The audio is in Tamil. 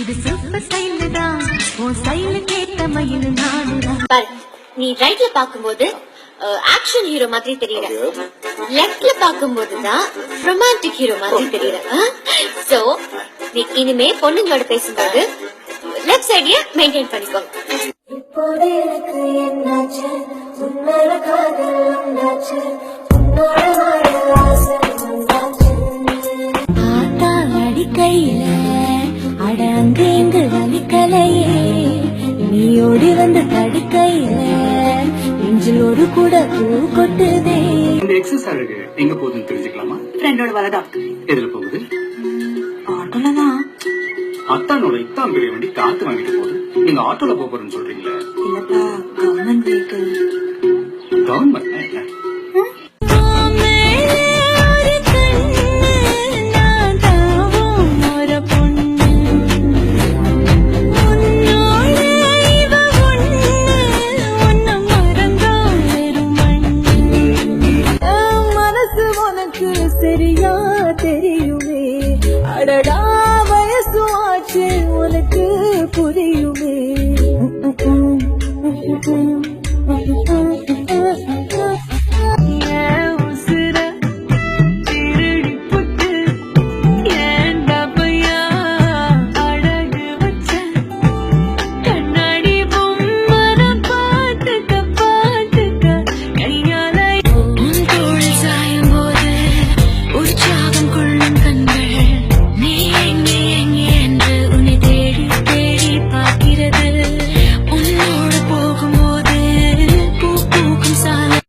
இது சூப்பர் ஸ்டைல் தான் உன் ஸ்டைல் கேட்ட மயில் நானுதான். பாரு, நீ ரைட்ல பாக்கும்போது ஆக்ஷன் ஹீரோ மாதிரி தெரியற, லெஃப்ட்ல பாக்கும்போதுதான் ரொமான்டிக் ஹீரோ மாதிரி தெரியற. சோ நீ இனிமே பொண்ணுங்களோட பேசும்போது லெஃப்ட் சைடிய மெயின்டைன் பண்ணிக்கோ. இப்போது எனக்கு என்னாச்சு, உன்னோட காதல் வந்தாச்சு, உன்னோட வாழ ஆசை வந்தாச்சு. ஆத்தா அடிக்கையில அட அங்கு இங்கு வலிக்கலையே, நீ ஓடி வந்து தடுக்கையில நெஞ்சில் ஒரு கூட பூ கொட்டுதே. இந்த எக்ஸஸ் அழகு எங்க போகுதுன்னு தெரிஞ்சுக்கலாமா? ஃப்ரெண்டோட வரதா. எதுல போகுது? ஆட்டோலதான். அத்தானோட இத்தாம் பெரிய வண்டி காத்து வாங்கிட்டு போகுது. நீங்க ஆட்டோல போறேன்னு சொல்றீங்களா? இல்லப்பா, கவர்மெண்ட் வெஹிக்கிள். கவர்மெண்ட்